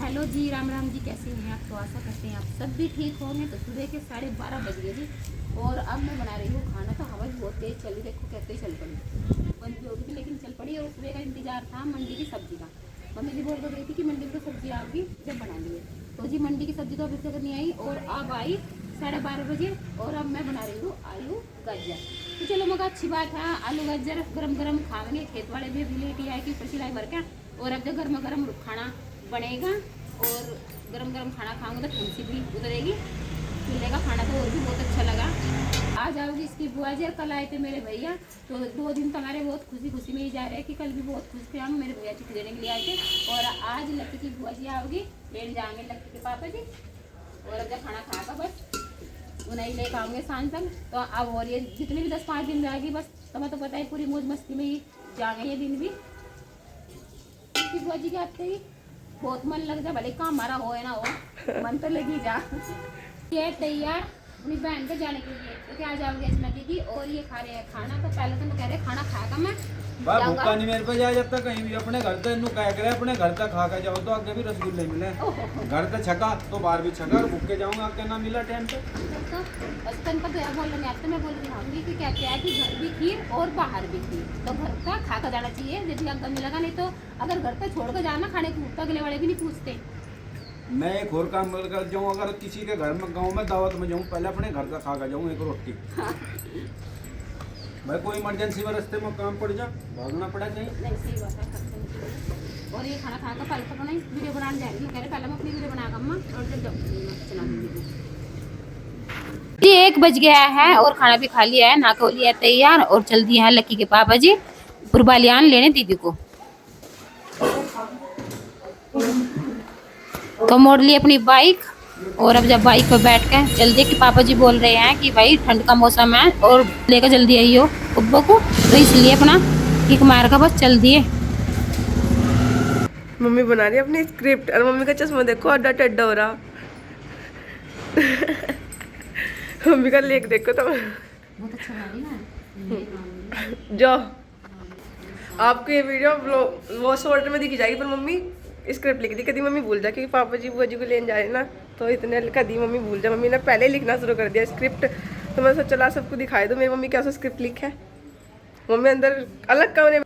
Hello जी, राम राम जी, कैसे हैं आप? तो आशा करते हैं आप सब भी ठीक होंगे। तो सुबह के 12:30 बज गए जी और अब मैं बना रही हूँ खाना। तो हवा भी बहुत तेज़ चली, देखो कैसे ही चल पड़ी, बंद भी होगी लेकिन चल पड़ी। और सुबह का इंतजार था मंडी की सब्जी का। मम्मी जी बोल रही थी कि मंडी की तो सब्जी आएगी जब बना लिए। तो जी मंडी की सब्जी तो अभी तक नहीं आई और अब आई 12:30 बजे। और अब मैं बना रही हूँ आलू गाजर। तो चलो मगर अच्छी बात है, आलू गाजर गरम गरम खाएंगे। खेत वाले भी लेट ही आए कि ऊपर सिलाई भर के। और अब जब गर्मा गर्म खाना बनेगा और गरम गरम खाना खाऊंगा तो ठंड सी भी उतरेगी। चूल्हे का खाना तो और भी बहुत अच्छा लगा। आज आओगी इसकी बुआ जी और कल आए थे मेरे भैया। तो 2 दिन तो हमारे बहुत खुशी खुशी में ही जा रहे हैं कि कल भी बहुत खुश थे हम, मेरे भैया चिट्ठी देने के लिए आए थे। और आज लक्की की बुआ जी आओगी, लेने जाएंगे लक्की के पापा जी। और अब जब खाना खाकर बस उन्हें लेकर आऊँगे शाम तक। तो अब और ये जितने भी 10-5 दिन रहेगी बस, तुम्हें तो पता है पूरी मौज मस्ती में ही जाएंगे ये दिन भी। बुआ जी के आते ही बहुत मन लग जा, भले काम हमारा हो या ना हो, मन तो लगी जा। ये तैयार अपनी बहन को जाने के लिए। तो क्या जाओगे इसमें दीदी? और ये खा रहे हैं खाना। तो पहले तो मैं कह रहे खाना खाएगा मैं भूखा नहीं मेरे पे जाए जब तक कहीं भी अपने घर तक इन्हों कह करे अपने घर तक खा के जाओ। तो आगे भी रसगुल्ले मिले घर तक छका तो बाहर भी छका और भूख के जाऊंगा आपके ना मिला टाइम पे। तो बचपन पर तो बोल रहे मैं बोल रही हूँ कि क्या क्या है कि घर भी खीर और बाहर भी खीर। तो घर का खा कर जाना चाहिए यदि अगर मिलेगा। नहीं तो अगर घर पे छोड़ कर जाना खाने को तो अगले वाले भी नहीं पूछते। मैं एक और काम कर जाऊँ, अगर किसी के घर में गाँव में दावत में जाऊँ पहले अपने घर का खा कर जाऊँ एक रोटी। भाई कोई इमरजेंसी में रास्ते में काम पड़ जा भागना पड़ा कहीं। नहीं सही बात है। और ये खाना खाकर पहले तो बनाई वीडियो बनाने जा रही हूँ। कह रहे पहले मैं अपनी वीडियो बनागा अम्मा और जब चला जी 1 बज गया है और खाना भी खा लिया है, नाको लिया तैयार और चल दिया है लक्की के पापा जी पुरबालियान लेने दीदी को। तो मोड़ ली अपनी बाइक और अब जब बाइक पर बैठ के जल्दी कि पापा जी बोल रहे हैं कि भाई ठंड का मौसम है और लेकर जल्दी आई हो उब्बो को, तो इसलिए अपना किक मार का बस चल दिए। मम्मी बना रही है अपनी स्क्रिप्ट और मम्मी का चश्मा देखो अड्डा टेढ़ा हो रहा। मम्मी का लेख देखो तो बहुत अच्छा बना रही ना। जो आपको ये वीडियो वो शॉर्ट में दिखी जाएगी, पर मम्मी स्क्रिप्ट लिख दी। कभी मम्मी भूल जा क्योंकि पापा जी बुआ जी को लेने जा रहे ना, तो इतने कभी मम्मी भूल जा। मम्मी ने पहले ही लिखना शुरू कर दिया स्क्रिप्ट। तो मैं सोचा चला सबको दिखाई दो मेरी मम्मी क्या स्क्रिप्ट लिखा है। मम्मी अंदर अलग कमरे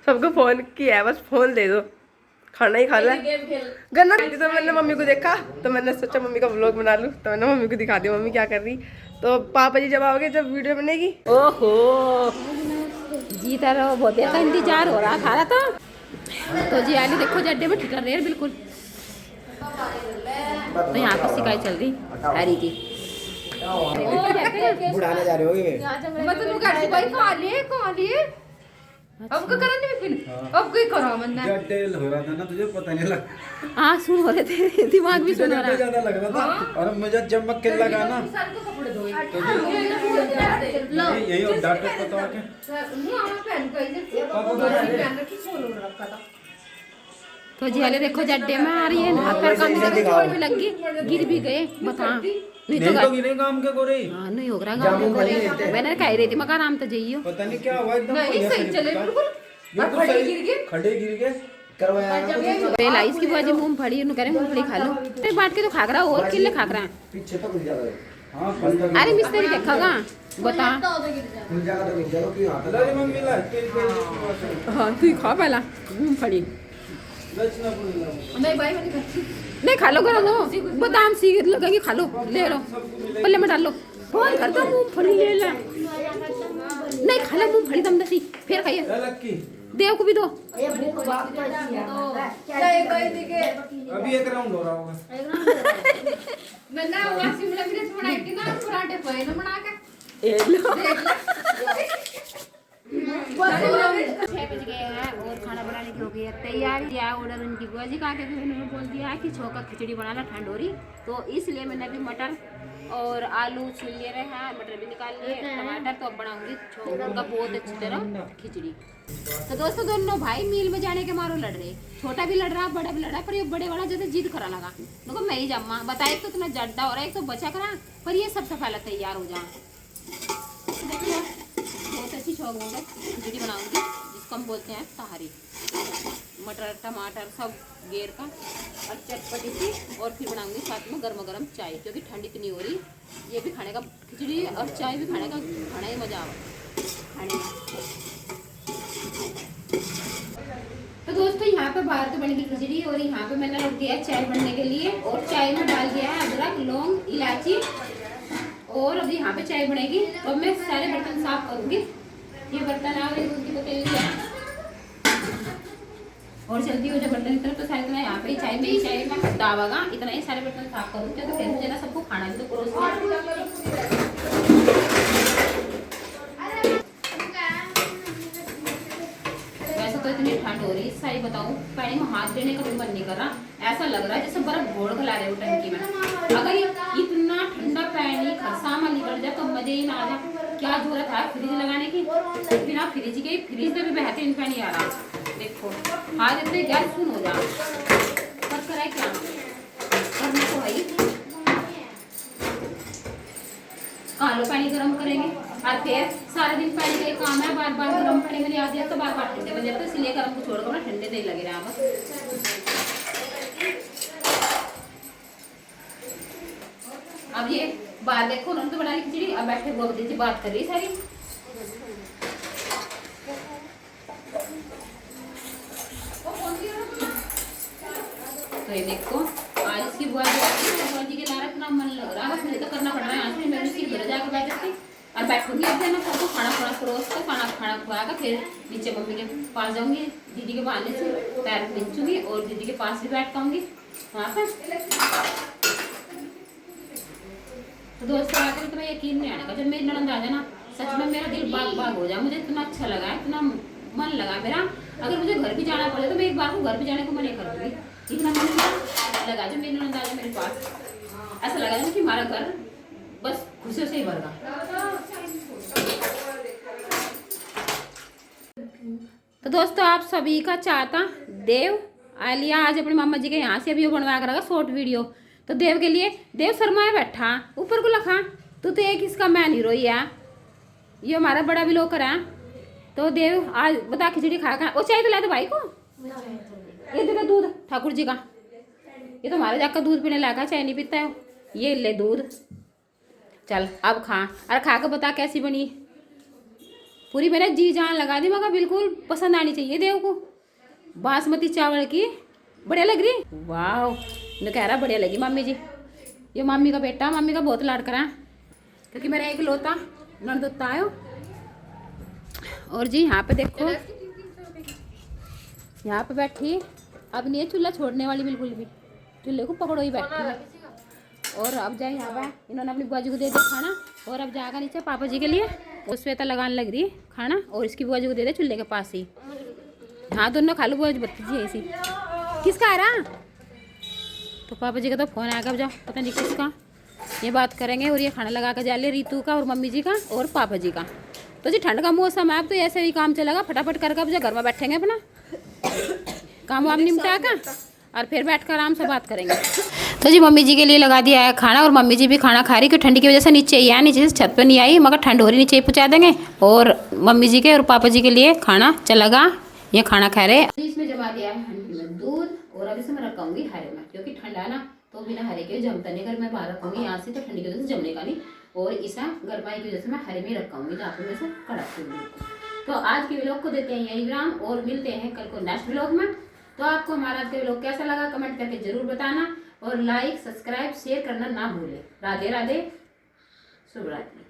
सबको फोन किया है, बस फोन दे दो खाना ही खा ला गन्ना। तो मैंने मम्मी को देखा तो मैंने सोचा मम्मी का व्लॉग बना लूँ, तो मैंने मम्मी को दिखा दिया मम्मी क्या कर रही। तो पापा जी जब आओगे जब वीडियो बनेगी। ओहो जी तारा बहुत देर का इंतजार हो रहा था तो जी आली देखो जड्डे में ठिकर रहे हैं बिल्कुल। तो यहाँ पर शिकायत चल रही हरी की बुढ़ाने जा रहे हो अब क्या करने में फिर अब कोई करो मन्ना टेल हो रहा था ना तुझे पता नहीं लगा। हाँ सुन हो रहे थे, दिमाग भी सुन हो रहा ज्यादा लग रहा था और मुझे चमक के लगा ना यही और डॉक्टर को तो तो जी वाले देखो जड्डे में आ रही है ना, पैर काम में लग गई, गिर भी गए बता। नहीं तो गिरे काम के गोरे। हाँ नहीं हो रहा गाँव में गोरे। मैंने कह रही थी मगर आराम तो जाइयो, पता नहीं क्या हुआ एकदम सही चले बिल्कुल खड़े गिर गए करवाया। पहला इसकी बुआ जी मूंगफली उन्हें कह रहे मूंगफली खा लो फिर बांट के तो खा रहा और किले खा रहा है। पीछे तो गिर जाएगा। हां अरे मिस्त्री देखेगा बता। गिर जाएगा तो गिर जाएगा कि हाथ लगे मम्मी ला हाँ तू खा पहला मूंगफली। नहीं भाई मैंने नहीं खा लो करो लो बादाम सी लगेंगे खा लो ले लो पल्ले में डाल लो फोन कर दो मूंगफली ले ले। नहीं खा लो मूंगफली दम दसी फिर खाइए देव को भी दो। अभी एक राउंड हो रहा होगा। नन्ना वो शिमला मिर्च बनाई थी ना पराठे पे ना बना के ए लो 6 बज गए हैं और खाना बनाने की हो गई है तैयारी। या ऑर्डर उनकी बुआ जी का के उन्होंने बोल दिया है कि छोका खिचड़ी बनाना ठंड हो रही, तो इसलिए मैंने अभी मटर और आलू छील लिए हैं, मटर भी निकाल लिए, टमाटर तो अब बनाऊंगी छोका बहुत अच्छी तरह खिचड़ी। तो दोस्तों दोनों भाई मील में जाने के मारो लड़ रहे, छोटा भी लड़ रहा बड़ा भी लड़ रहा, पर ये बड़े वाला जैसे जिद करा लगा देखो मैं ही जम्मा बताए तो इतना जड्डा हो रहा है, एक तो बचा करा पर ये सबसे पहले तैयार हो जाए। देखिए बहुत अच्छी शौक होगा खिचड़ी बनाऊंगी जिसको कम बोलते हैं तहारी। मटर टमाटर सब गेर का और चटपटी सी, और फिर बनाऊंगी साथ में गर्मा गर्म चाय, क्योंकि ठंड इतनी हो रही, ये भी खाने का, खिचड़ी और चाय भी खाने का खाना ही मजा आवा खाने में। तो दोस्तों यहाँ पे बाहर तो बनेगी खिचड़ी, और यहाँ पे मैंने रख दिया है चाय बनने के लिए, और चाय में डाल दिया है अदरक लौंग इलायची, और अभी यहाँ पे चाय बनेगी। तो अब मैं सारे बर्तन साफ करूंगी, ये बर्तन और दूध की बोतल है, और जल्दी हो जाए बर्तन की तरफ। तो सारे इतना यहाँ पे चाय में ही चाय में दावागा, इतना ही सारे बर्तन साफ करूँगी, तो फिर मुझे ना सबको खाना भी तो परोस। तो इतनी ठंड हो रही है, सही बताऊं पानी में हाथ देने का भी मन नहीं कर रहा। ऐसा लग रहा है जैसे बर्फ घोल खिला रहे हो टंकी में। अगर इतना ठंडा पानी खरसा में निकल जाए तो मजे ही ना आ जाए। क्या जरूरत है फ्रिज लगाने की, बिना फ्रिज के फ्रिज में भी बेहतरीन पानी आ रहा। देखो हाथ इतने गैस सुन हो जा, पर कराए क्या करना तो है। कालो पानी गर्म करेंगे, और फिर सारा दिन पानी का काम है, बार बार गर्म पानी में लिया दिया तो बार बार ठंडे बन जाते, इसलिए गर्म को छोड़कर ना ठंडे नहीं लगे रहा बस। अब ये बात देखो, उन्होंने तो बना ली खिचड़ी, अब बैठे गोबदी से बात कर रही सारी। तो ये देखो आज इसकी बुआ जी के लारा इतना मन लग रहा है, बस मुझे तो करना पड़ रहा है। यहाँ से मैं उसकी घर जाकर बैठ जाती और बैठूंगी, अब ना सबको खाना खाना परोस कर खाना खुआकर फिर नीचे मम्मी के पास जाऊंगी, दीदी के बहाने से पैर खींचूंगी और दीदी के पास भी बैठ पाऊंगी वहाँ पर। तो दोस्तों आकर तो मैं यकीन नहीं आने का, जब मेरी ननद आ जाए ना सच में मेरा दिल बाग बाग हो जाए। मुझे इतना अच्छा लगा, इतना मन लगा मेरा। अगर मुझे घर भी जाना पड़े तो मैं एक बार को घर भी जाने को मन कर दूंगी, इतना मन लगा जब मेरी ननद आ जाए मेरे पास। ऐसा लगा कि हमारा घर बस खुशियों से ही भर गया। तो दोस्तों आप सभी का चाहता देव आलिया आज अपनी मामा जी के यहाँ से अभी वो बनवा कर रखा शॉर्ट वीडियो। तो देव के लिए, देव शर्मा बैठा ऊपर को लखा, तू तो एक इसका मैन हीरो ही है, ये हमारा बड़ा ब्लॉगर है। तो देव आज बता खिचड़ी खा खा, और चाय तो ला दो भाई को, ये दे दूध ठाकुर जी का, ये तो हमारे जाकर दूध पीने लगा, चाय नहीं पीता है, ये ले दूध। चल अब खा, अरे खा के बता कैसी बनी। पूरी मैंने जी जान लगा दी, मगर बिल्कुल पसंद आनी चाहिए देव को। बासमती चावल की बढ़िया लग रही, वाह मैं कह रहा बढ़िया लगी मम्मी जी। ये मम्मी का बेटा, मम्मी का बहुत लाड करा, क्योंकि मेरा एक लौता नंदोता आयो। और जी यहाँ पे देखो, यहाँ पे बैठी अब नहीं है चूल्हा छोड़ने वाली बिल्कुल भी, चूल्हे को पकड़ो ही बैठी है। और अब जाए यहाँ पे इन्होंने अपनी बुआ जी को दे दिया खाना, और अब जाएगा नीचे पापा जी के लिए, और श्वेता लगाने लग रही खाना, और इसकी बुआ जी को दे दे चूल्हे के पास ही। हाँ दोनों खा लो बुआ जी, भतीजी ऐसी किसका आ रहा। तो पापा जी का तो फोन आएगा, अब जाओ पता नहीं किसका, ये बात करेंगे। और ये खाना लगा कर जा ले रीतू का और मम्मी जी का और पापा जी का। तो जी ठंड का मौसम है, अब तो ऐसे ही काम चलेगा, फटाफट करके अब जो घर में बैठेंगे अपना काम वाम निपटा कर, और फिर बैठकर आराम से बात करेंगे। तो जी मम्मी जी के लिए लगा दिया है खाना, और मम्मी जी भी खाना खा रही, क्योंकि ठंड की वजह से नीचे ही है, नीचे से छत पर नहीं आई, मगर ठंड हो रही नीचे ही पहुँचा देंगे। और मम्मी जी के और पापा जी के लिए खाना चलेगा, ये खाना खा रहे। इसमें जमा दिया है हंडी में दूध, और अब इसे मैं रखाऊंगी हरे में, क्योंकि ठंडा है ना तो बिना हरे के जमता नहीं। अगर मैं बाहर रखूंगी यहाँ से तो ठंडी की वजह से जमने का नहीं, और इसा गरमाई की वजह से मैं हरे में रखाऊंगी, जहाँ पे मैं इसे कड़क दूंगी। तो आज के व्लॉग को देते हैं यही विराम, और मिलते हैं कल को नेक्स्ट व्लॉग में। तो आपको हमारा आज का व्लॉग कैसा लगा कमेंट करके जरूर बताना, और लाइक सब्सक्राइब शेयर करना ना भूलें। राधे राधे, शुभ रात्रि।